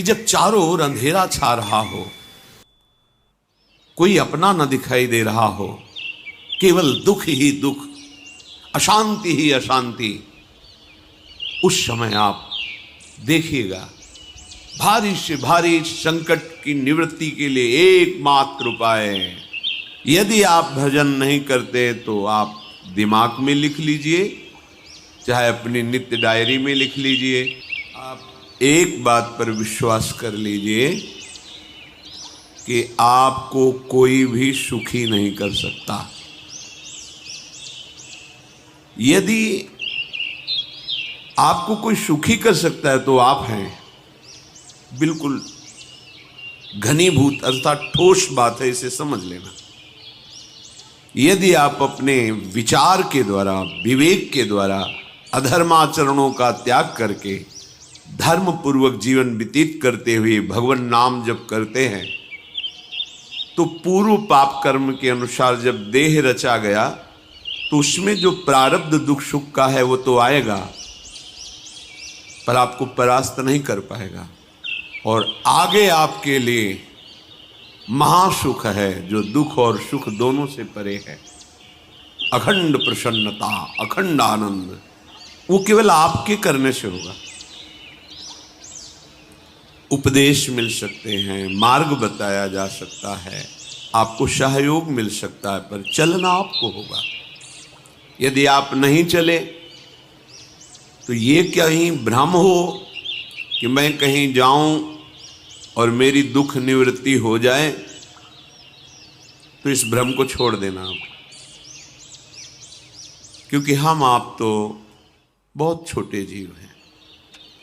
कि जब चारों ओर अंधेरा छा रहा हो, कोई अपना न दिखाई दे रहा हो, केवल दुख ही दुख, अशांति ही अशांति, उस समय आप देखिएगा भारी से भारी संकट की निवृत्ति के लिए एकमात्र उपाय है। यदि आप भजन नहीं करते तो आप दिमाग में लिख लीजिए, चाहे अपनी नित्य डायरी में लिख लीजिए। आप एक बात पर विश्वास कर लीजिए कि आपको कोई भी सुखी नहीं कर सकता। यदि आपको कोई सुखी कर सकता है तो आप हैं। बिल्कुल घनीभूत अर्थात ठोस बात है, इसे समझ लेना। यदि आप अपने विचार के द्वारा, विवेक के द्वारा अधर्माचरणों का त्याग करके धर्म पूर्वक जीवन व्यतीत करते हुए भगवान नाम जप करते हैं, तो पूर्व पाप कर्म के अनुसार जब देह रचा गया तो उसमें जो प्रारब्ध दुख सुख का है वो तो आएगा, पर आपको परास्त नहीं कर पाएगा। और आगे आपके लिए महासुख है जो दुख और सुख दोनों से परे है। अखंड प्रसन्नता, अखंड आनंद, वो केवल आपके करने से होगा। उपदेश मिल सकते हैं, मार्ग बताया जा सकता है, आपको सहयोग मिल सकता है, पर चलना आपको होगा। यदि आप नहीं चले तो ये कहीं भ्रम हो कि मैं कहीं जाऊं और मेरी दुख निवृत्ति हो जाए, तो इस भ्रम को छोड़ देना आप। क्योंकि हम आप तो बहुत छोटे जीव हैं,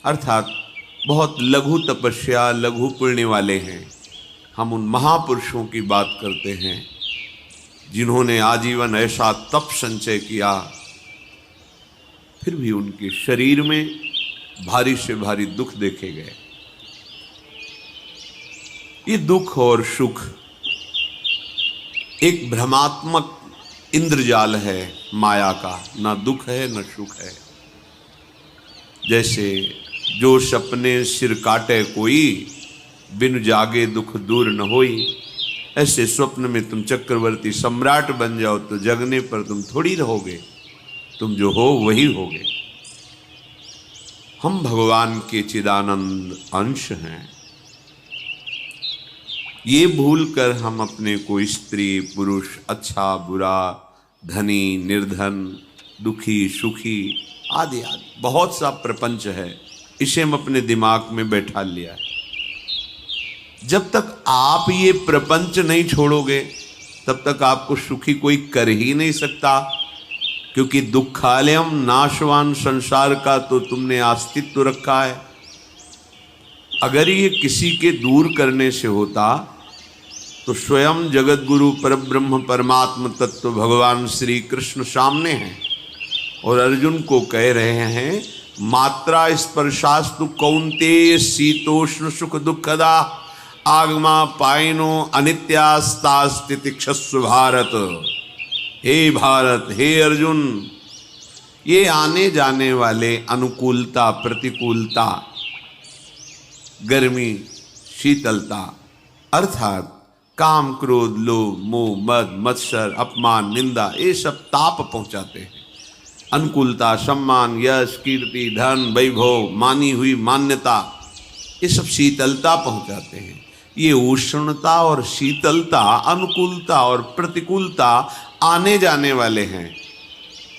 अर्थात बहुत लघु तपस्या, लघु पुण्य वाले हैं। हम उन महापुरुषों की बात करते हैं जिन्होंने आजीवन ऐसा तप संचय किया, फिर भी उनके शरीर में भारी से भारी दुख देखे गए। ये दुख और सुख एक भ्रमात्मक इंद्रजाल है माया का, ना दुख है न सुख है। जैसे जो सपने सिर काटे कोई, बिन जागे दुख दूर न होई। ऐसे स्वप्न में तुम चक्रवर्ती सम्राट बन जाओ तो जगने पर तुम थोड़ी रहोगे, तुम जो हो वही होगे। हम भगवान के चिदानंद अंश हैं। ये भूलकर हम अपने को स्त्री पुरुष, अच्छा बुरा, धनी निर्धन, दुखी सुखी आदि आदि बहुत सा प्रपंच है, इसे हम अपने दिमाग में बैठा लिया है। जब तक आप ये प्रपंच नहीं छोड़ोगे तब तक आपको सुखी कोई कर ही नहीं सकता। क्योंकि दुखालयम नाशवान संसार का तो तुमने अस्तित्व रखा है। अगर ये किसी के दूर करने से होता तो स्वयं जगत गुरु परब्रह्म परमात्म तत्व भगवान श्री कृष्ण सामने हैं और अर्जुन को कह रहे हैं, मात्रा स्पर्शास्तु कौन्तेय शीतोष्ण सुख दुखदा आगमा पायनो अनित्यास्तास्तितिक्षस्व भारत। हे भारत, हे अर्जुन, ये आने जाने वाले अनुकूलता प्रतिकूलता, गर्मी शीतलता, अर्थात काम क्रोध लोभ मोह मद मत्सर अपमान निंदा, ये सब ताप पहुंचाते हैं। अनुकूलता सम्मान यश कीर्ति धन वैभव मानी हुई मान्यता, ये सब शीतलता पहुंचाते हैं। ये उष्णता और शीतलता, अनुकूलता और प्रतिकूलता आने जाने वाले हैं।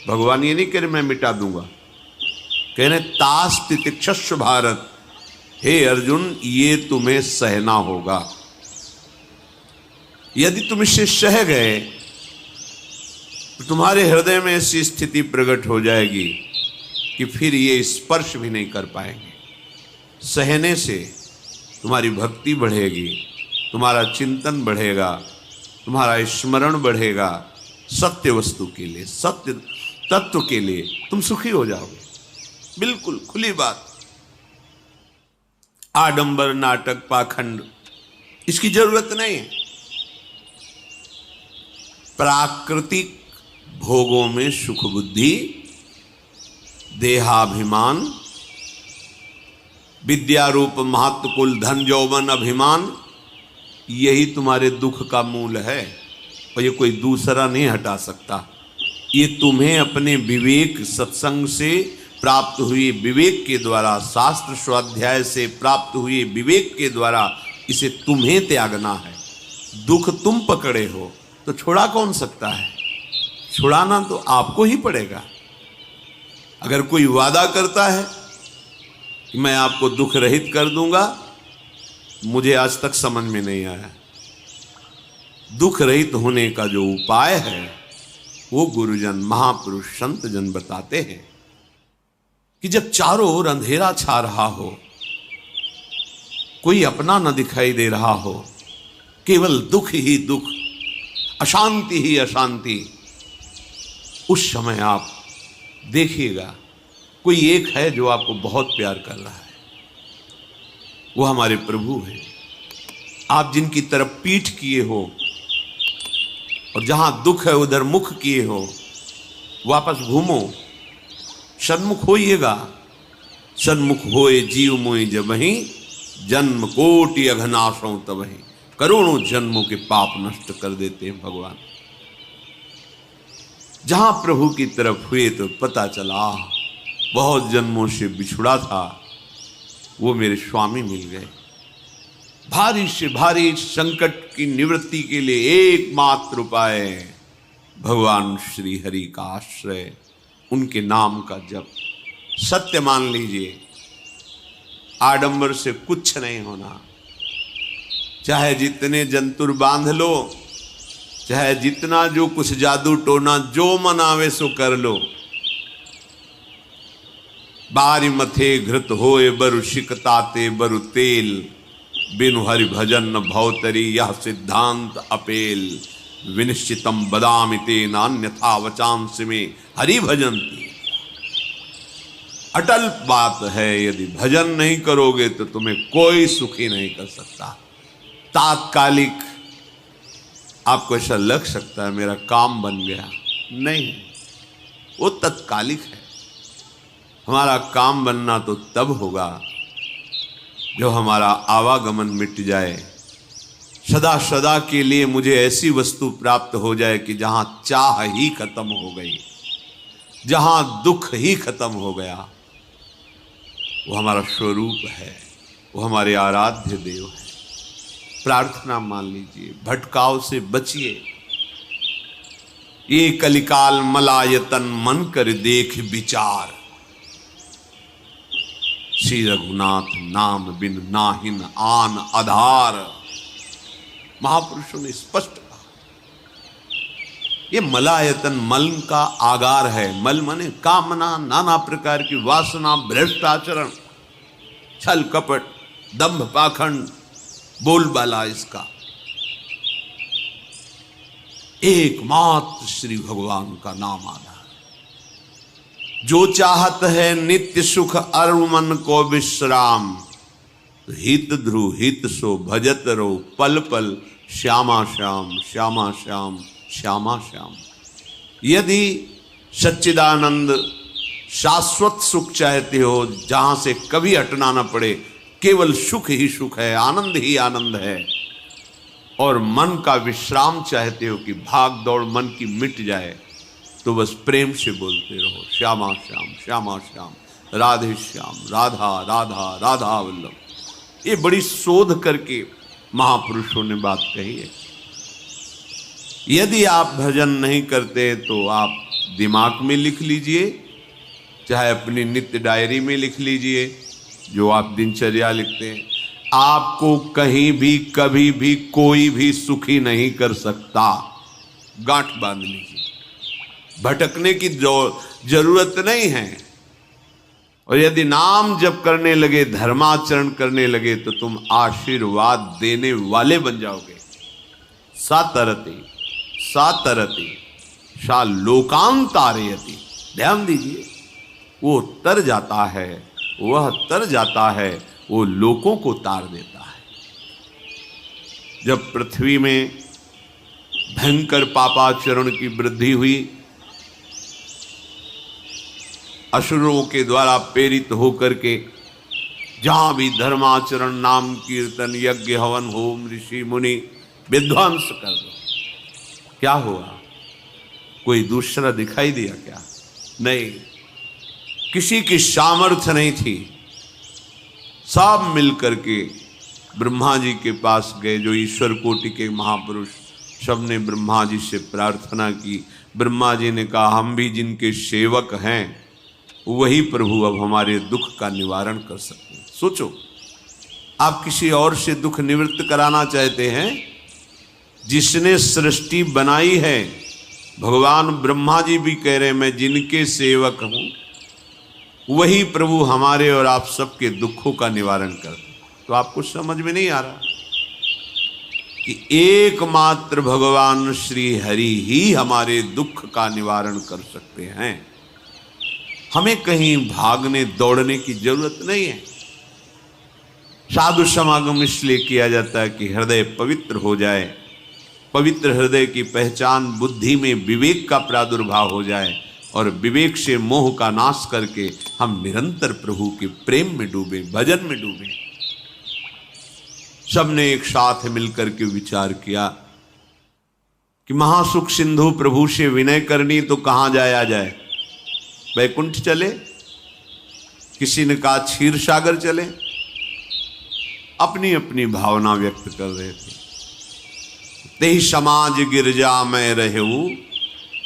भगवान ये नहीं कह रहे मैं मिटा दूंगा, कह रहे तास तितिक्षस्व भारत। हे अर्जुन, ये तुम्हें सहना होगा। यदि तुम इसे सह गए तो तुम्हारे हृदय में ऐसी स्थिति प्रकट हो जाएगी कि फिर ये स्पर्श भी नहीं कर पाएंगे। सहने से तुम्हारी भक्ति बढ़ेगी, तुम्हारा चिंतन बढ़ेगा, तुम्हारा स्मरण बढ़ेगा। सत्य वस्तु के लिए, सत्य तत्व के लिए तुम सुखी हो जाओगे। बिल्कुल खुली बात। आडंबर नाटक पाखंड इसकी जरूरत नहीं है। प्राकृतिक भोगों में सुख बुद्धि, देहाभिमान, विद्या रूप महत्व कुल धन यौवन अभिमान, यही तुम्हारे दुख का मूल है और ये कोई दूसरा नहीं हटा सकता। ये तुम्हें अपने विवेक सत्संग से प्राप्त हुए विवेक के द्वारा, शास्त्र स्वाध्याय से प्राप्त हुए विवेक के द्वारा इसे तुम्हें त्यागना है। दुख तुम पकड़े हो तो छुड़ा कौन सकता है? छुड़ाना तो आपको ही पड़ेगा। अगर कोई वादा करता है कि मैं आपको दुख रहित कर दूंगा, मुझे आज तक समझ में नहीं आया। दुख रहित होने का जो उपाय है वो गुरुजन, महापुरुष, संत जन बताते हैं कि जब चारों ओर अंधेरा छा रहा हो, कोई अपना न दिखाई दे रहा हो, केवल दुख ही दुख, अशांति ही अशांति, उस समय आप देखिएगा कोई एक है जो आपको बहुत प्यार कर रहा है। वो हमारे प्रभु हैं। आप जिनकी तरफ पीठ किए हो और जहां दुख है उधर मुख किए हो, वापस घूमो, सन्मुख होइएगा। सन्मुख होए जीव मोहि जबहि, जन्म कोटि अघनाशों तबहि। करोड़ों जन्मों के पाप नष्ट कर देते हैं भगवान। जहां प्रभु की तरफ हुए तो पता चला बहुत जन्मों से बिछुड़ा था, वो मेरे स्वामी मिल गए। भारी से भारी संकट की निवृत्ति के लिए एकमात्र उपाय भगवान श्री हरि का आश्रय, उनके नाम का जप। सत्य मान लीजिए, आडंबर से कुछ नहीं होना। चाहे जितने जंतुर बांध लो, चाहे जितना जो कुछ जादू टोना जो मनावे सो कर लो, बारी मथे घृत होए बरु शिकताते बरु तेल, बिनु हरि भजन न भवतरी यह सिद्धांत अपेल। विनिश्चितम बदामिते नान्यथा वचांस में हरि भजंती। अटल बात है, यदि भजन नहीं करोगे तो तुम्हें कोई सुखी नहीं कर सकता। तात्कालिक आपको ऐसा लग सकता है मेरा काम बन गया, नहीं, वो तत्कालिक है। हमारा काम बनना तो तब होगा जो हमारा आवागमन मिट जाए, सदा सदा के लिए मुझे ऐसी वस्तु प्राप्त हो जाए कि जहां चाह ही खत्म हो गई, जहां दुख ही खत्म हो गया। वो हमारा स्वरूप है, वो हमारे आराध्य देव है। प्रार्थना मान लीजिए, भटकाव से बचिए। ये कलिकाल मलायतन मन कर देख विचार, श्री रघुनाथ नाम बिन नाहिन आन आधार। महापुरुषों ने स्पष्ट कहा, ये मलायतन मल का आगार है। मल माने कामना, नाना प्रकार की वासना, भ्रष्टाचरण, छल कपट, दंभ पाखंड, बोलबाला, इसका एकमात्र श्री भगवान का नाम आधार। जो चाहत है नित्य सुख अरु मन को विश्राम, तो हित ध्रुव हित सो भजत रो पल पल श्यामा श्याम श्यामा श्याम श्यामा श्याम। यदि सच्चिदानंद शाश्वत सुख चाहते हो, जहां से कभी हटना ना पड़े, केवल सुख ही सुख है, आनंद ही आनंद है, और मन का विश्राम चाहते हो कि भाग दौड़ मन की मिट जाए, तो बस प्रेम से बोलते रहो श्यामा श्याम श्यामा श्याम, राधे श्याम, राधा राधा राधा वल्लभ। ये बड़ी शोध करके महापुरुषों ने बात कही है। यदि आप भजन नहीं करते तो आप दिमाग में लिख लीजिए, चाहे अपनी नित्य डायरी में लिख लीजिए, जो आप दिनचर्या लिखते हैं। आपको कहीं भी कभी भी कोई भी सुखी नहीं कर सकता। गांठ बांध लीजिए, भटकने की जरूरत नहीं है। और यदि नाम जप करने लगे, धर्माचरण करने लगे, तो तुम आशीर्वाद देने वाले बन जाओगे। सातरति सातरति सा लोकांतारयति। ध्यान दीजिए, वो तर जाता है, वह तर जाता है, वो लोकों को तार देता है। जब पृथ्वी में भयंकर पापाचरण की वृद्धि हुई, असुरों के द्वारा प्रेरित होकर के जहां भी धर्माचरण, नाम कीर्तन, यज्ञ, हवन, होम, ऋषि मुनि विध्वंस कर दो। क्या हुआ? कोई दूसरा दिखाई दिया क्या? नहीं, किसी की सामर्थ्य नहीं थी। सब मिलकर के ब्रह्मा जी के पास गए, जो ईश्वर कोटि के महापुरुष, सबने ब्रह्मा जी से प्रार्थना की। ब्रह्मा जी ने कहा, हम भी जिनके सेवक हैं वही प्रभु अब हमारे दुख का निवारण कर सकते हैं। सोचो, आप किसी और से दुख निवृत्त कराना चाहते हैं? जिसने सृष्टि बनाई है, भगवान ब्रह्मा जी भी कह रहे हैं मैं जिनके सेवक हूं वही प्रभु हमारे और आप सबके दुखों का निवारण करते। तो आपको समझ में नहीं आ रहा कि एकमात्र भगवान श्री हरि ही हमारे दुख का निवारण कर सकते हैं। हमें कहीं भागने दौड़ने की जरूरत नहीं है। साधु समागम इसलिए किया जाता है कि हृदय पवित्र हो जाए, पवित्र हृदय की पहचान बुद्धि में विवेक का प्रादुर्भाव हो जाए, और विवेक से मोह का नाश करके हम निरंतर प्रभु के प्रेम में डूबे, भजन में डूबे। सबने एक साथ मिलकर के विचार किया कि महासुख सिंधु प्रभु से विनय करनी तो कहां जाया जाए? वैकुंठ चले, किसी ने कहा क्षीर सागर चले। अपनी अपनी भावना व्यक्त कर रहे थे। तेहि समाज गिरजा में रहू,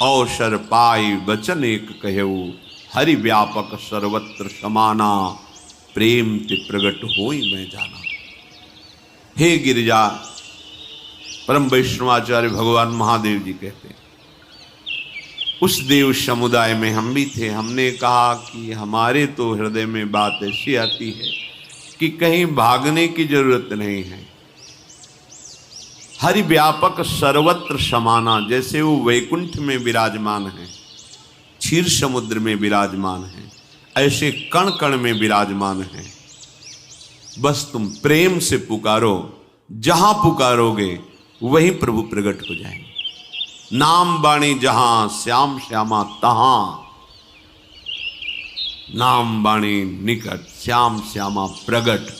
अवसर पाई वचन एक कहू, हरि व्यापक सर्वत्र समाना, प्रेम ते प्रगट होई मैं जाना। हे गिरिजा, परम वैष्णवाचार्य भगवान महादेव जी कहते हैं, उस देव समुदाय में हम भी थे। हमने कहा कि हमारे तो हृदय में बात ऐसी आती है कि कहीं भागने की जरूरत नहीं है। हरि व्यापक सर्वत्र समाना, जैसे वो वैकुंठ में विराजमान है, क्षीर समुद्र में विराजमान है, ऐसे कण कण में विराजमान है। बस तुम प्रेम से पुकारो, जहां पुकारोगे वहीं प्रभु प्रकट हो जाएंगे। नाम बाणी जहां श्याम श्यामा तहां, नाम बाणी निकट श्याम श्यामा प्रगट।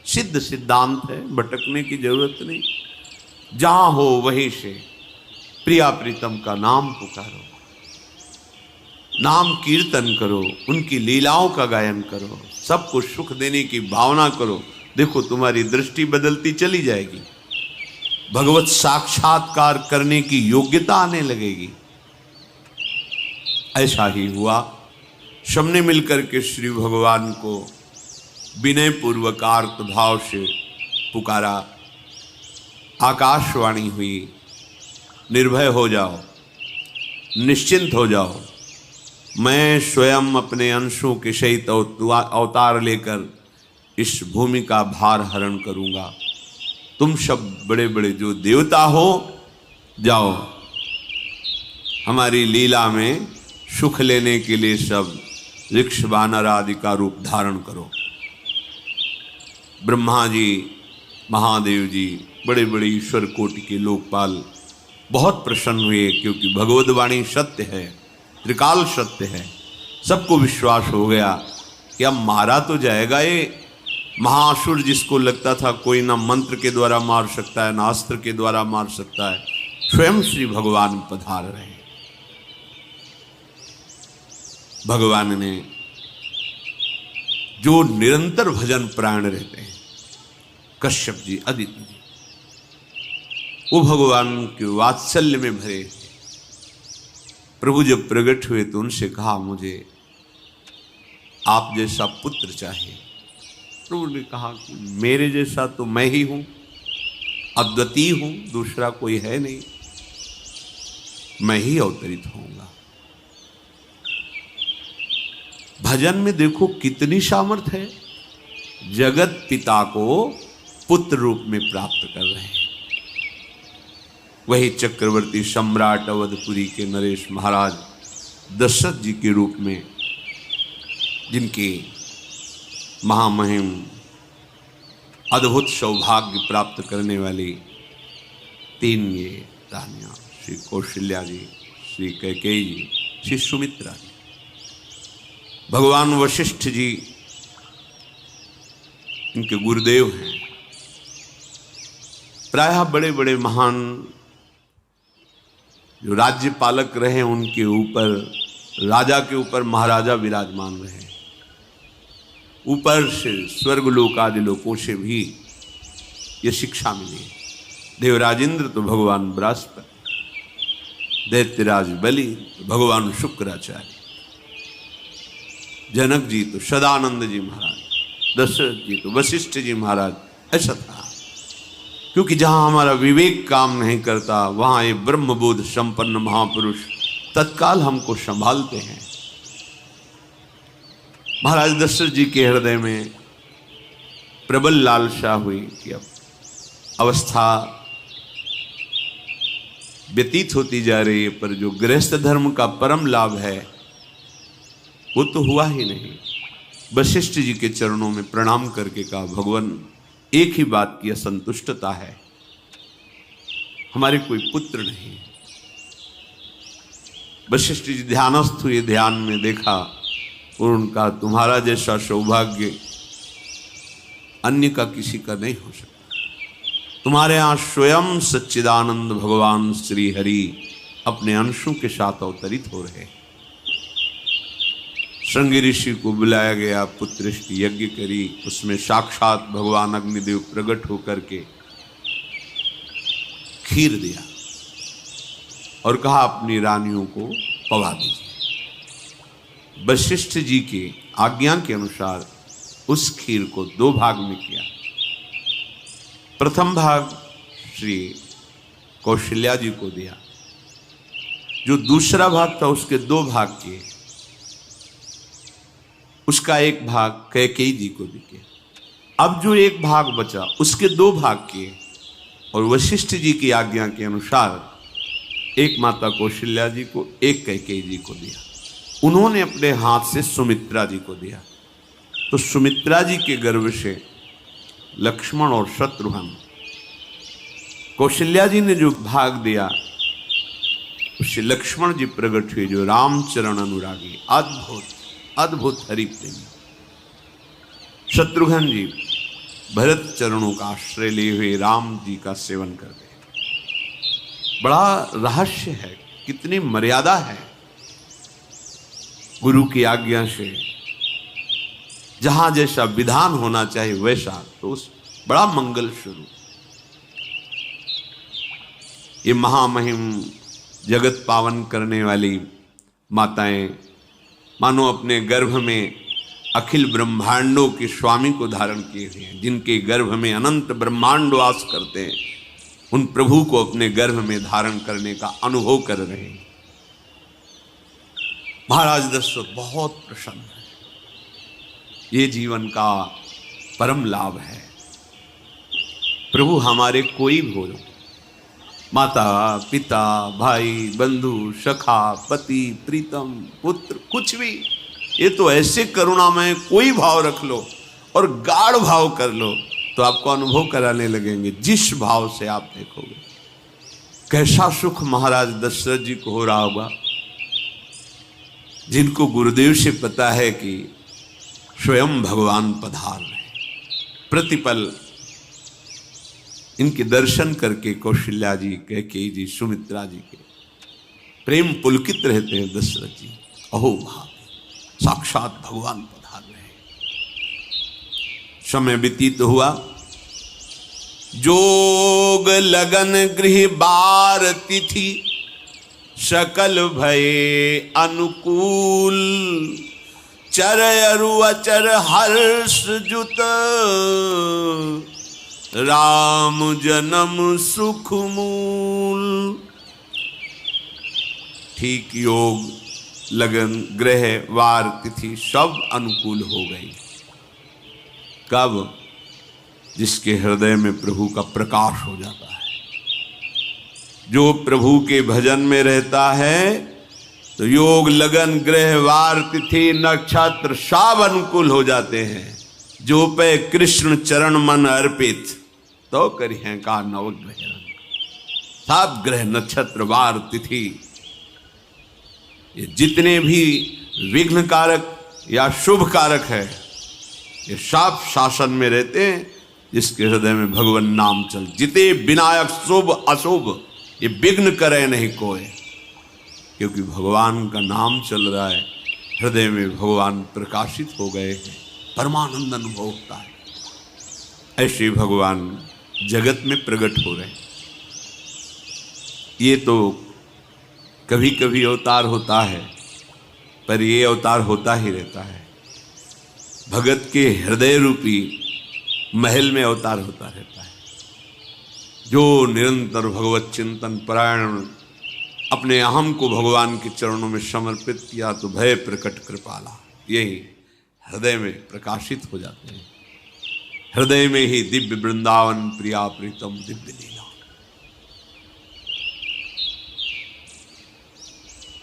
सिद्ध सिद्धांत है, भटकने की जरूरत नहीं। जहां हो वहीं से प्रिया प्रीतम का नाम पुकारो, नाम कीर्तन करो, उनकी लीलाओं का गायन करो, सबको सुख देने की भावना करो। देखो तुम्हारी दृष्टि बदलती चली जाएगी, भगवत साक्षात्कार करने की योग्यता आने लगेगी। ऐसा ही हुआ। सबने मिलकर के श्री भगवान को विनय पूर्वक आर्त भाव से पुकारा। आकाशवाणी हुई, निर्भय हो जाओ, निश्चिंत हो जाओ, मैं स्वयं अपने अंशों के सहित अवतार लेकर इस भूमि का भार हरण करूंगा। तुम सब बड़े बड़े जो देवता हो, जाओ हमारी लीला में सुख लेने के लिए सब वृक्ष वानर आदि का रूप धारण करो। ब्रह्मा जी, महादेव जी, बड़े बड़े ईश्वर कोटि के लोकपाल बहुत प्रसन्न हुए, क्योंकि भगवद वाणी सत्य है, त्रिकाल सत्य है। सबको विश्वास हो गया कि अब मारा तो जाएगा ये महासुर, जिसको लगता था कोई ना मंत्र के द्वारा मार सकता है ना अस्त्र के द्वारा मार सकता है। स्वयं श्री भगवान पधार रहे। भगवान ने जो निरंतर भजन प्राण रहते हैं, कश्यप जी, अदिति जी, वो भगवान के वात्सल्य में भरे थे। प्रभु जब प्रकट हुए तो उनसे कहा, मुझे आप जैसा पुत्र चाहिए। प्रभु ने कहा कि मेरे जैसा तो मैं ही हूं, अद्वितीय हूं, दूसरा कोई है नहीं, मैं ही अवतरित होऊंगा। भजन में देखो कितनी सामर्थ्य है। जगत पिता को पुत्र रूप में प्राप्त कर रहे हैं। वही चक्रवर्ती सम्राट अवधपुरी के नरेश महाराज दशरथ जी के रूप में, जिनके महामहिम अद्भुत सौभाग्य प्राप्त करने वाली तीन ये रानियां, श्री कौशल्या जी, श्री कैकेयी जी, श्री सुमित्रा जी। भगवान वशिष्ठ जी इनके गुरुदेव हैं। प्रायः बड़े बड़े महान जो राज्य पालक रहे उनके ऊपर, राजा के ऊपर महाराजा विराजमान रहे। ऊपर से स्वर्गलोक आदि लोकों से भी ये शिक्षा मिली। देवराजेंद्र तो भगवान बृहस्पति, दैत्यराज बलि तो भगवान शुक्राचार्य, जनक जी तो सदानंद जी महाराज, दशरथ जी तो वशिष्ठ जी महाराज। ऐसा था, क्योंकि जहां हमारा विवेक काम नहीं करता वहां ये ब्रह्मबोध संपन्न महापुरुष तत्काल हमको संभालते हैं। महाराज दशरथ जी के हृदय में प्रबल लालसा हुई कि अब अवस्था व्यतीत होती जा रही है, पर जो गृहस्थ धर्म का परम लाभ है वो तो हुआ ही नहीं। वशिष्ठ जी के चरणों में प्रणाम करके कहा, भगवान एक ही बात की असंतुष्टता है, हमारे कोई पुत्र नहीं है। वशिष्ठ जी ध्यानस्थ हुए, ध्यान में देखा और उनका, तुम्हारा जैसा सौभाग्य अन्य का किसी का नहीं हो सकता। तुम्हारे यहां स्वयं सच्चिदानंद भगवान श्री हरि अपने अंशों के साथ अवतरित हो रहे। श्रृंगी ऋषि को बुलाया गया, पुत्र की यज्ञ करी, उसमें साक्षात भगवान अग्निदेव प्रकट होकर के खीर दिया और कहा अपनी रानियों को पवा दीजिए। वशिष्ठ जी के आज्ञा के अनुसार उस खीर को 2 भाग में किया। प्रथम भाग श्री कौशल्या जी को दिया, जो दूसरा भाग था उसके 2 भाग किए, उसका 1 भाग कैकेयी जी को भी किया। अब जो 1 भाग बचा उसके 2 भाग किए और वशिष्ठ जी की आज्ञा के अनुसार एक माता कौशल्या जी को, एक कैकेयी जी को दिया। उन्होंने अपने हाथ से सुमित्रा जी को दिया। तो सुमित्रा जी के गर्भ से लक्ष्मण और शत्रुघ्न, कौशल्या जी ने जो भाग दिया उससे लक्ष्मण जी प्रकट हुए, जो रामचरण अनुरागी, अद्भुत अद्भुत हरि प्रेमी। शत्रुघ्न जी भरत चरणों का आश्रय लिए हुए राम जी का सेवन कर गए। बड़ा रहस्य है, कितनी मर्यादा है गुरु की आज्ञा से। जहां जैसा विधान होना चाहिए वैसा, तो उस बड़ा मंगल स्वरूप। ये महामहिम जगत पावन करने वाली माताएं मानो अपने गर्भ में अखिल ब्रह्मांडों के स्वामी को धारण किए हुए हैं, जिनके गर्भ में अनंत ब्रह्मांड वास करते हैं, उन प्रभु को अपने गर्भ में धारण करने का अनुभव कर रहे हैं। महाराज दशरथ बहुत प्रसन्न है। ये जीवन का परम लाभ है। प्रभु हमारे कोई भी हो, माता पिता भाई बंधु सखा पति प्रीतम पुत्र, कुछ भी, ये तो ऐसे करुणामय कोई भाव रख लो और गाढ़ भाव कर लो तो आपको अनुभव कराने लगेंगे। जिस भाव से आप देखोगे कैसा सुख महाराज दशरथ जी को हो रहा होगा, जिनको गुरुदेव से पता है कि स्वयं भगवान पधार रहे। प्रतिपल इनके दर्शन करके कौशल्या जी, कैकेयी जी, सुमित्रा जी के प्रेम पुलकित रहते हैं। दशरथ जी, अहो भाव, साक्षात भगवान पधार रहे। समय व्यतीत हुआ, जोग लगन गृह बार तिथि, सकल भये अनुकूल, चर अरु अचर हर्ष जुत, राम जन्म सुख मूल। ठीक योग लगन ग्रह वार तिथि सब अनुकूल हो गई। कब? जिसके हृदय में प्रभु का प्रकाश हो जाता है। जो प्रभु के भजन में रहता है तो योग लगन ग्रह वार तिथि नक्षत्र सब अनुकूल हो जाते हैं। जो पे कृष्ण चरण मन अर्पित, तो करी हैं का नवग्रह। सब ग्रह नक्षत्र वार तिथि, ये जितने भी विघ्न कारक या शुभ कारक है, ये सब शासन में रहते हैं जिसके हृदय में भगवान नाम चल। जिते विनायक शुभ अशुभ ये विघ्न करे नहीं कोई, क्योंकि भगवान का नाम चल रहा है, हृदय में भगवान प्रकाशित हो गए हैं, परमानंद अनुभव होता है। ऐसे भगवान जगत में प्रकट हो रहे हैं। ये तो कभी कभी अवतार होता है, पर ये अवतार होता ही रहता है। भगत के हृदय रूपी महल में अवतार होता रहता है। जो निरंतर भगवत चिंतन परायण अपने अहम को भगवान के चरणों में समर्पित किया तो भय प्रकट कृपाला, यही हृदय में प्रकाशित हो जाते हैं। हृदय में ही दिव्य वृंदावन प्रिया प्रीतम दिव्य लीला।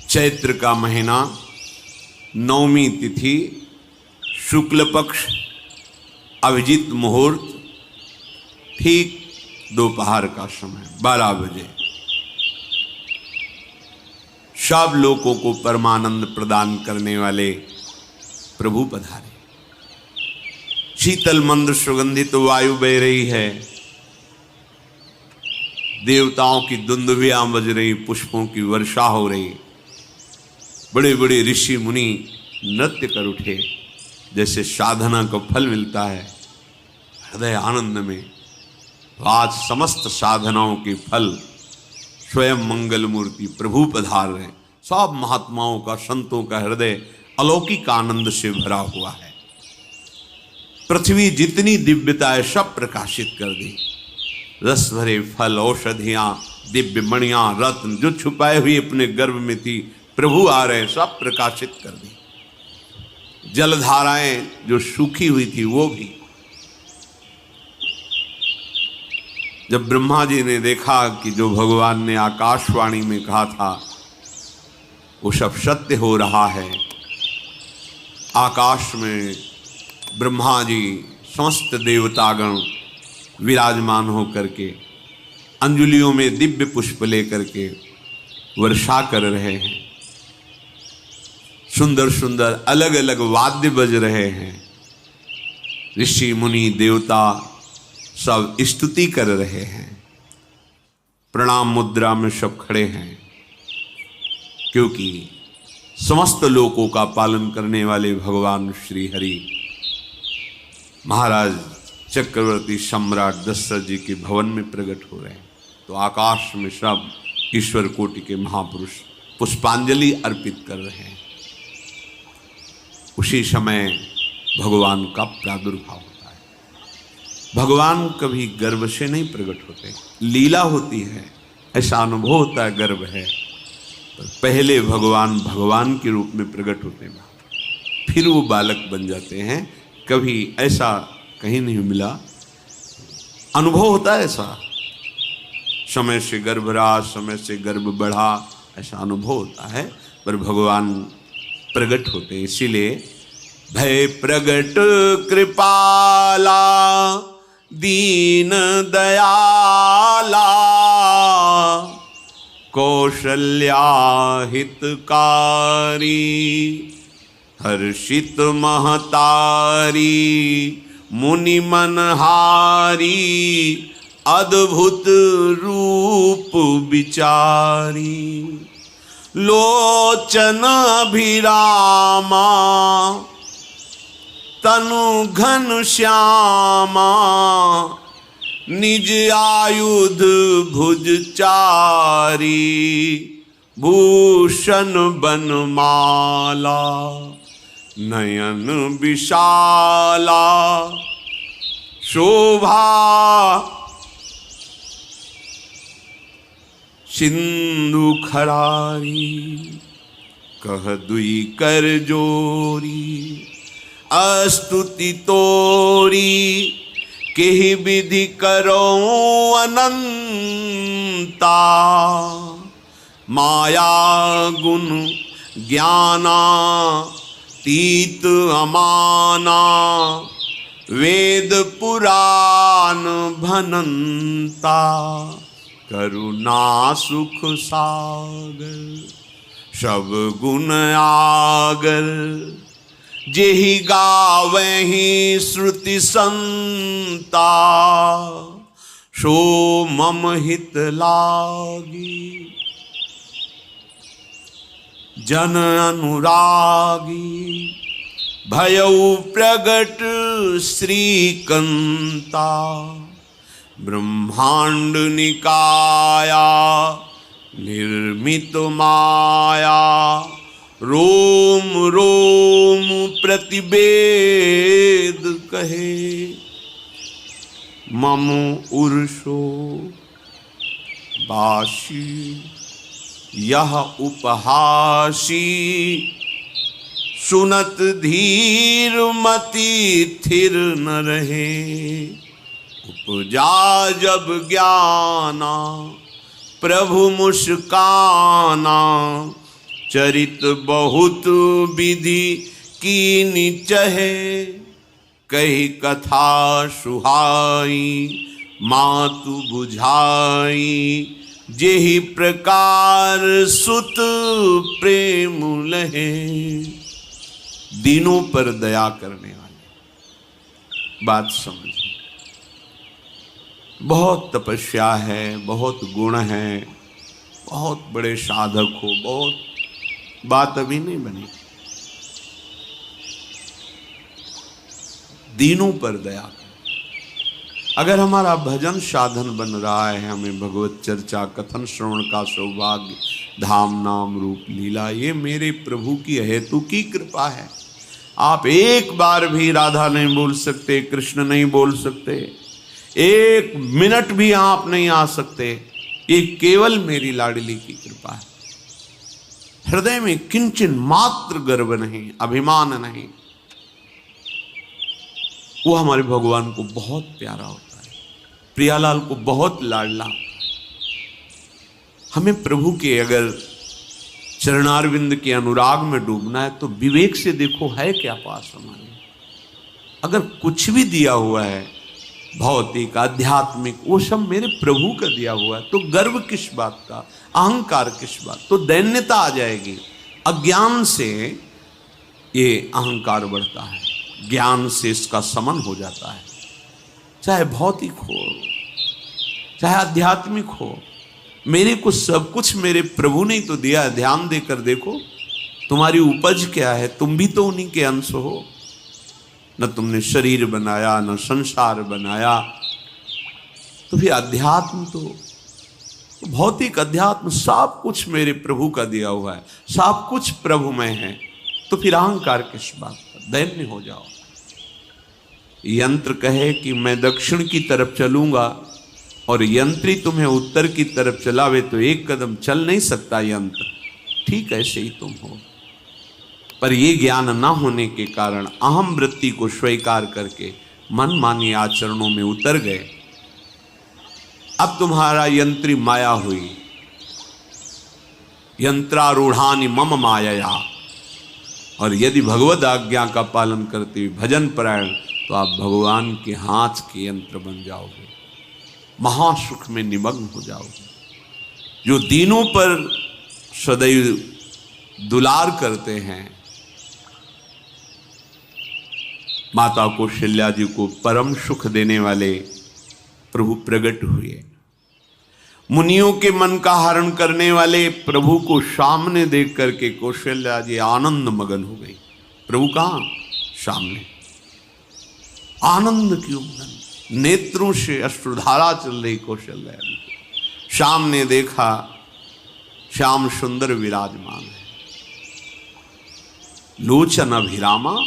चैत्र का महीना, नवमी तिथि, शुक्ल पक्ष, अभिजीत मुहूर्त, ठीक दोपहर का समय 12 बजे सब लोगों को परमानंद प्रदान करने वाले प्रभु पधारे। शीतल मंद सुगंधित वायु बह रही है, देवताओं की दुंदुभियां बज रही, पुष्पों की वर्षा हो रही, बड़े बड़े ऋषि मुनि नृत्य कर उठे। जैसे साधना को फल मिलता है हृदय आनंद में, आज समस्त साधनाओं के फल स्वयं मंगल मूर्ति प्रभु पधार रहे। सब महात्माओं का, संतों का हृदय अलौकिक आनंद से भरा हुआ है। पृथ्वी जितनी दिव्यता है सब प्रकाशित कर दी। रस भरे फल, औषधियां, दिव्य मणियां, रत्न जो छुपाए हुए अपने गर्भ में थी, प्रभु आ रहे, सब प्रकाशित कर दी। जलधाराएं जो सूखी हुई थी वो भी। जब ब्रह्मा जी ने देखा कि जो भगवान ने आकाशवाणी में कहा था वो सब सत्य हो रहा है, आकाश में ब्रह्मा जी समस्त देवतागण विराजमान होकर के अंजलियों में दिव्य पुष्प लेकर के वर्षा कर रहे हैं। सुंदर सुंदर अलग अलग वाद्य बज रहे हैं। ऋषि मुनि देवता सब स्तुति कर रहे हैं। प्रणाम मुद्रा में सब खड़े हैं, क्योंकि समस्त लोकों का पालन करने वाले भगवान श्री हरि महाराज चक्रवर्ती सम्राट दशरथ जी के भवन में प्रकट हो रहे हैं। तो आकाश में सब ईश्वर कोटि के महापुरुष पुष्पांजलि अर्पित कर रहे हैं। उसी समय भगवान का प्रादुर्भाव होता है। भगवान कभी गर्भ से नहीं प्रकट होते, लीला होती है, ऐसा अनुभव होता है गर्भ है। तो पहले भगवान भगवान के रूप में प्रकट होते हैं, फिर वो बालक बन जाते हैं। कभी ऐसा कहीं नहीं मिला, अनुभव होता है ऐसा। समय से गर्भ रहा, समय से गर्भ बढ़ा, ऐसा अनुभव होता है। पर भगवान प्रकट होते हैं, इसीलिए भय प्रगट कृपाला दीन दयाला कौशल्या हितकारी हर्षित महतारी मुनि मनहारी अद्भुत रूप विचारी लोचन अभिरामा तनु घन श्यामा निज आयुध भुज चारी भूषण बनमाला नयन विशाला शोभा सिंधु खरारी कह दुई कर जोरी अस्तुति तोरी केहि विधि करो अनंता माया गुण ज्ञाना तीत अमाना वेद पुराण भनंता करुणा सुख सागर सब गुण आगर जेहि गावहि श्रुति संता, सो मम हित लागी। जन अनुरागी भयउ प्रगट श्रीकंता, ब्रह्मांड निकाया निर्मित माया, रोम रोम प्रतिवेद कहे, मम उर्षो बाशी यह उपहासी, सुनत धीर मति थिर न रहे, उपजा जब ज्ञाना प्रभु मुस्काना, चरित बहुत विधि कीनि चहे, कही कथा सुहाई मातु बुझाई, जेहि प्रकार सुत प्रेम लहे। दीनों पर दया करने वाले, बात समझ। बहुत तपस्या है, बहुत गुण है, बहुत बड़े साधक हो, बहुत बात अभी नहीं बनी। दीनों पर दया कर। अगर हमारा भजन साधन बन रहा है, हमें भगवत चर्चा कथन श्रवण का सौभाग्य, धाम नाम रूप लीला, ये मेरे प्रभु की हेतु की कृपा है। आप एक बार भी राधा नहीं बोल सकते, कृष्ण नहीं बोल सकते, एक मिनट भी आप नहीं आ सकते, ये केवल मेरी लाडली की कृपा है। हृदय में किंचन मात्र गर्व नहीं, अभिमान नहीं। वो हमारे भगवान को बहुत प्यारा होता है, प्रियालाल को बहुत लाडला होता है। हमें प्रभु के अगर चरणारविंद के अनुराग में डूबना है तो विवेक से देखो है क्या पास हमारे। अगर कुछ भी दिया हुआ है भौतिक आध्यात्मिक, वो सब मेरे प्रभु का दिया हुआ है, तो गर्व किस बात का, अहंकार किस बात, तो दैन्यता आ जाएगी। अज्ञान से ये अहंकार बढ़ता है, ज्ञान से इसका समन हो जाता है। चाहे भौतिक हो चाहे आध्यात्मिक हो, मेरे को सब कुछ मेरे प्रभु ने तो दिया है। ध्यान देकर देखो तुम्हारी उपज क्या है, तुम भी तो उन्हीं के अंश हो। न तुमने शरीर बनाया, न संसार बनाया, तो फिर अध्यात्म तो भौतिक अध्यात्म सब कुछ मेरे प्रभु का दिया हुआ है, सब कुछ प्रभु में है, तो फिर अहंकार किस बात का, दैन्य हो जाओ। यंत्र कहे कि मैं दक्षिण की तरफ चलूंगा और यंत्री तुम्हें उत्तर की तरफ चलावे तो एक कदम चल नहीं सकता यंत्र, ठीक ऐसे ही तुम हो। पर ये ज्ञान ना होने के कारण अहम वृत्ति को स्वीकार करके मनमानी आचरणों में उतर गए। अब तुम्हारा यंत्री माया हुई, यंत्रारूढ़ानि मम माया। और यदि भगवद आज्ञा का पालन करते हुए भजन परायण, तो आप भगवान के हाथ के यंत्र बन जाओगे, महासुख में निमग्न हो जाओगे। जो दीनों पर सदैव दुलार करते हैं, माता कौशल्या जी को परम सुख देने वाले प्रभु प्रकट हुए। मुनियों के मन का हरण करने वाले प्रभु को सामने देख करके कौशल्या जी आनंद मगन हो गई। प्रभु कहाँ? सामने। आनंद की उमंग, नेत्रों से अश्रुधारा चल रही कौशल्या जी। सामने देखा श्याम सुंदर विराजमान है, लोचन अभिरामा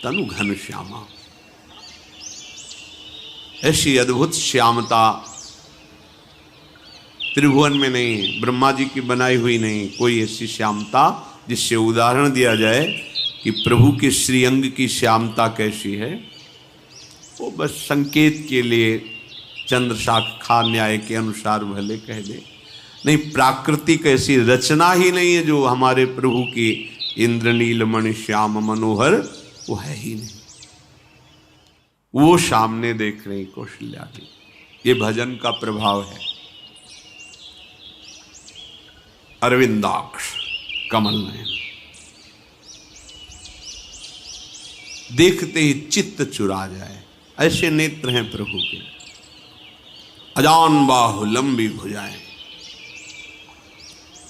तनु घन श्यामा। ऐसी अद्भुत श्यामता त्रिभुवन में नहीं, ब्रह्मा जी की बनाई हुई नहीं कोई ऐसी श्यामता जिससे उदाहरण दिया जाए कि प्रभु के श्रीअंग की श्यामता कैसी है। वो बस संकेत के लिए चंद्र शाखा न्याय के अनुसार भले कह दे, नहीं प्राकृतिक ऐसी रचना ही नहीं है जो हमारे प्रभु की इंद्रनील मणि श्याम मनोहर, वो है ही नहीं। वो सामने देख रही कौशल्या जी। ये भजन का प्रभाव है। अरविंदाक्ष कमल नयन, देखते ही चित्त चुरा जाए, ऐसे नेत्र हैं प्रभु के। अजान बाहु लंबी भुजाएं।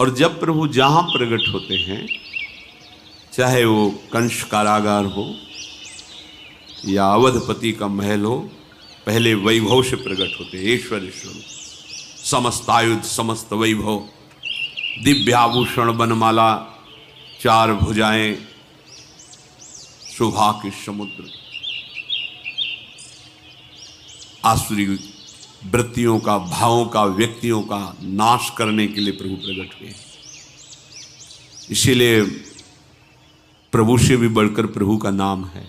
और जब प्रभु जहां प्रकट होते हैं, चाहे वो कंस कारागार हो या अवधपति का महल हो, पहले वैभव से प्रकट होते हैं। ईश्वर समस्त आयुध समस्त वैभव, दिव्याभूषण बनमाला, चार भुजाएं, शोभा के समुद्र, आसुरी वृत्तियों का, भावों का, व्यक्तियों का नाश करने के लिए प्रभु प्रकट हुए। इसीलिए प्रभु से भी बढ़कर प्रभु का नाम है।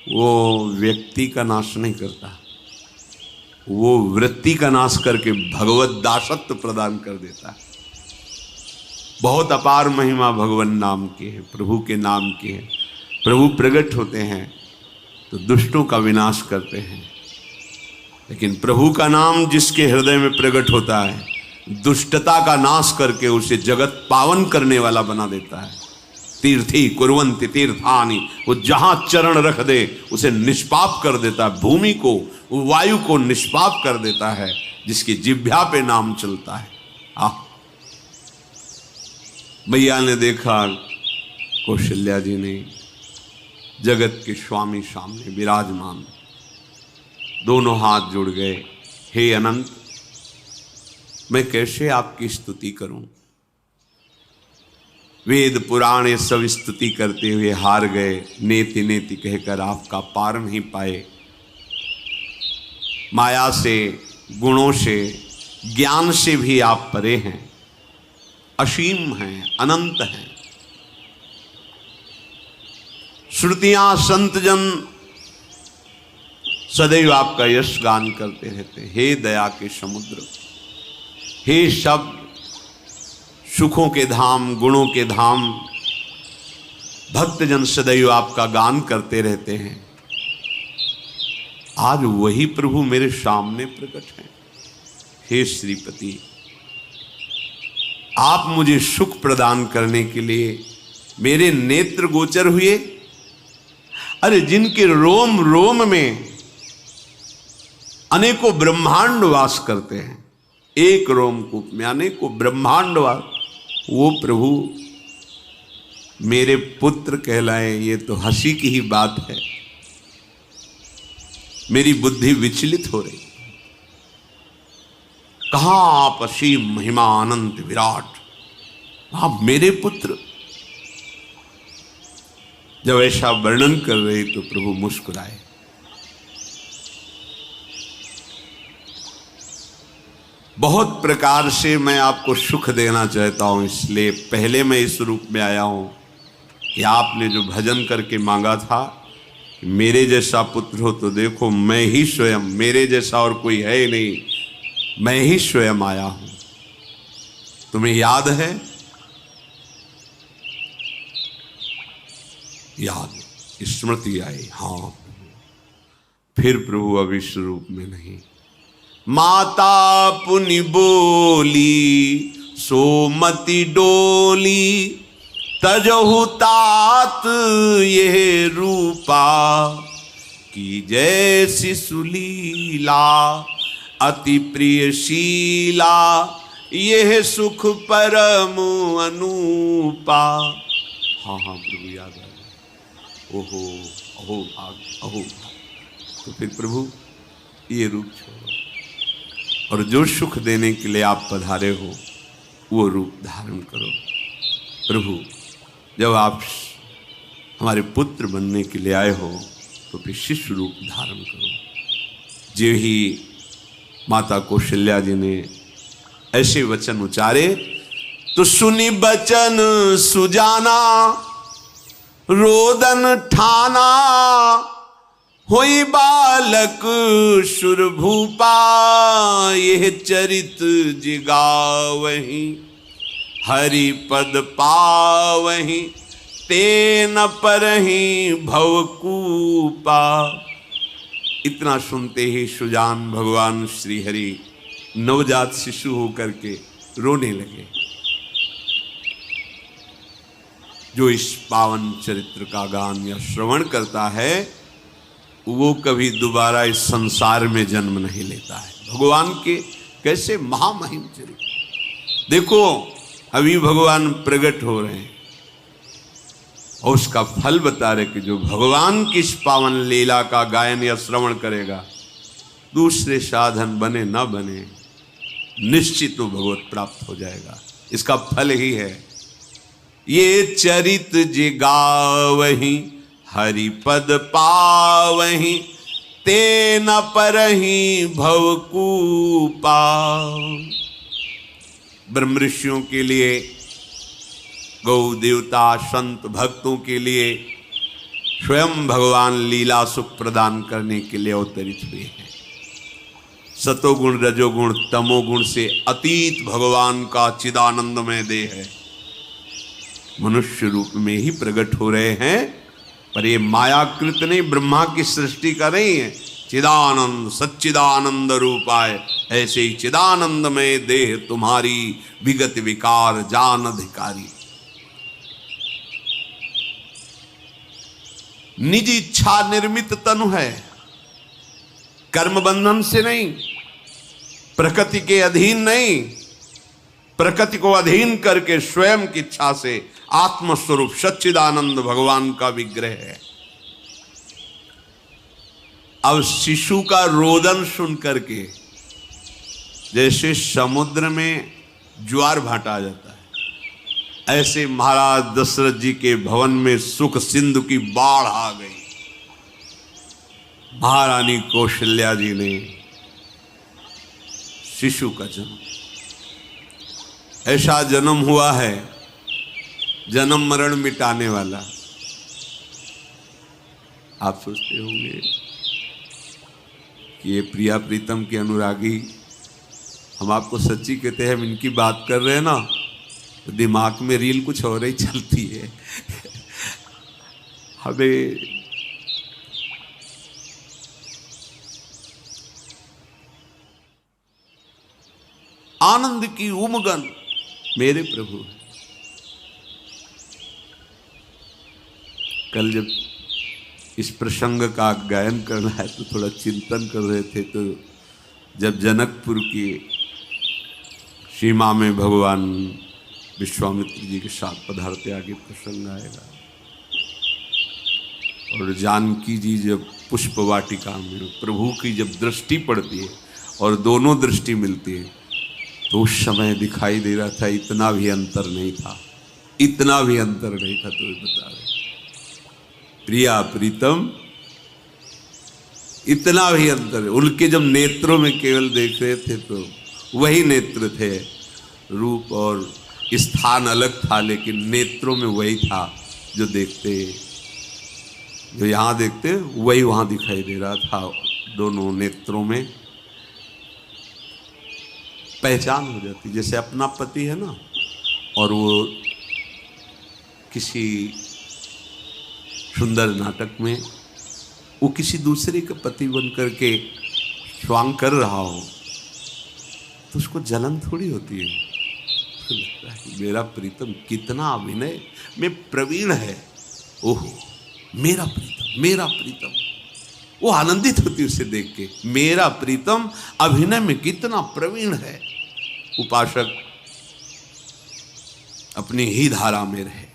वो व्यक्ति का नाश नहीं करता, वो वृत्ति का नाश करके भगवत दासत्व प्रदान कर देता है। बहुत अपार महिमा भगवान नाम की है, प्रभु के नाम की है। प्रभु प्रकट होते हैं तो दुष्टों का विनाश करते हैं, लेकिन प्रभु का नाम जिसके हृदय में प्रकट होता है, दुष्टता का नाश करके उसे जगत पावन करने वाला बना देता है। तीर्थी कुर्वन्ति तीर्थानि, वो जहां चरण रख दे उसे निष्पाप कर देता है। भूमि को, वायु को निष्पाप कर देता है जिसकी जिह्वा पे नाम चलता है। मैया ने देखा, कौशल्या जी ने, जगत के स्वामी सामने विराजमान, दोनों हाथ जुड़ गए। हे अनंत, मैं कैसे आपकी स्तुति करूं? वेद पुराण ये सब स्तुति करते हुए हार गए। नेति नेति कहकर आपका पार नहीं पाए। माया से, गुणों से, ज्ञान से भी आप परे हैं, असीम हैं, अनंत हैं। श्रुतियां, संतजन सदैव आपका यश गान करते रहते। हे दया के समुद्र, हे शब्द, सुखों के धाम, गुणों के धाम, भक्तजन सदैव आपका गान करते रहते हैं। आज वही प्रभु मेरे सामने प्रकट हैं। हे श्रीपति, आप मुझे सुख प्रदान करने के लिए मेरे नेत्र गोचर हुए। अरे जिनके रोम रोम में अनेकों ब्रह्मांड वास करते हैं, एक रोमकूप में अनेकों ब्रह्मांड वास, वो प्रभु मेरे पुत्र कहलाए, ये तो हंसी की ही बात है। मेरी बुद्धि विचलित हो रही। कहां आप असीम महिमा अनंत विराट, आप मेरे पुत्र। जब ऐसा वर्णन कर रहे तो प्रभु मुस्कुराए। बहुत प्रकार से मैं आपको सुख देना चाहता हूं, इसलिए पहले मैं इस रूप में आया हूं कि आपने जो भजन करके मांगा था कि मेरे जैसा पुत्र हो, तो देखो मैं ही स्वयं, मेरे जैसा और कोई है ही नहीं, मैं ही स्वयं आया हूं। तुम्हें याद है? याद, स्मृति आई। हाँ, फिर प्रभु अब इस रूप में नहीं। माता पुनि बोली सोमति डोली, तजहु तात ये रूपा, की जैसी सुलीला अति प्रियशीला, यह सुख परम अनूपा। हाँ हाँ प्रभु याद आ गया। ओहो अहो भाग, अहो भाग। तो फिर प्रभु ये रूप छोड़ो और जो सुख देने के लिए आप पधारे हो वो रूप धारण करो। प्रभु जब आप हमारे पुत्र बनने के लिए आए हो तो फिर शिष्य रूप धारण करो। जो ही माता कौशल्या जी ने ऐसे वचन उचारे तो सुनी बचन सुजाना, रोदन ठाना, होई बालक सुरभूपा, यह चरित जिगावही, हरि पद पावही, तेन परहि भवकूपा। इतना सुनते ही सुजान भगवान श्री हरि नवजात शिशु होकर के रोने लगे। जो इस पावन चरित्र का गान या श्रवण करता है वो कभी दोबारा इस संसार में जन्म नहीं लेता है। भगवान के कैसे महामहिम चरित्र देखो, अभी भगवान प्रकट हो रहे हैं और उसका फल बता रहे कि जो भगवान की इस पावन लीला का गायन या श्रवण करेगा, दूसरे साधन बने ना बने, निश्चित वो भगवत प्राप्त हो जाएगा। इसका फल ही है ये चरित जे गावहि हरिपद पावहि, ते न परहि भवकूपा। ब्रह्म ऋषियों के लिए, गौ देवता संत भक्तों के लिए स्वयं भगवान लीला सुख प्रदान करने के लिए अवतरित हुए हैं। सतोगुण रजोगुण तमोगुण से अतीत भगवान का चिदानंदमय देह है, मनुष्य रूप में ही प्रकट हो रहे हैं। पर ये मायाकृत नहीं, ब्रह्मा की सृष्टि का नहीं है। चिदानंद सच्चिदानंद रूपाय, ऐसे ही चिदानंदमय देह तुम्हारी विगत विकार जान अधिकारी। निज इच्छा निर्मित तनु है, कर्म बंधन से नहीं, प्रकृति के अधीन नहीं, प्रकृति को अधीन करके स्वयं की इच्छा से आत्मस्वरूप सच्चिदानंद भगवान का विग्रह है। अब शिशु का रोदन सुन करके जैसे समुद्र में ज्वार भाटा आ जाता है, ऐसे महाराज दशरथ जी के भवन में सुख सिंधु की बाढ़ आ गई। महारानी कौशल्या जी ने शिशु का जन्म, ऐसा जन्म हुआ है जन्म मरण मिटाने वाला। आप सोचते होंगे कि ये प्रिया प्रीतम के अनुरागी, हम आपको सच्ची कहते हैं, हम इनकी बात कर रहे हैं ना तो दिमाग में रील कुछ और ही चलती है। हमें आनंद की उमगन मेरे प्रभु। कल जब इस प्रसंग का गायन करना है तो थोड़ा चिंतन कर रहे थे, तो जब जनकपुर की सीमा में भगवान विश्वामित्र जी के साथ पधारते आगे प्रसंग आएगा, और जानकी जी जब पुष्प वाटिका में प्रभु की जब दृष्टि पड़ती है और दोनों दृष्टि मिलती है, तो उस समय दिखाई दे रहा था इतना भी अंतर नहीं था, इतना भी अंतर नहीं था। तो बता रहे प्रिया प्रीतम, इतना भी अंतर है। उनके जब नेत्रों में केवल देख रहे थे तो वही नेत्र थे, रूप और स्थान अलग था, लेकिन नेत्रों में वही था जो देखते, जो यहाँ देखते वही वहाँ दिखाई दे रहा था। दोनों नेत्रों में पहचान हो जाती, जैसे अपना पति है ना, और वो किसी सुंदर नाटक में वो किसी दूसरे का पति बन करके स्वांग कर रहा हो तो उसको जलन थोड़ी होती है, तो लगता है मेरा प्रीतम कितना अभिनय में प्रवीण है, ओहो मेरा प्रीतम, मेरा प्रीतम। वो आनंदित होती उसे देख के, मेरा प्रीतम अभिनय में कितना प्रवीण है। उपासक अपनी ही धारा में रहे,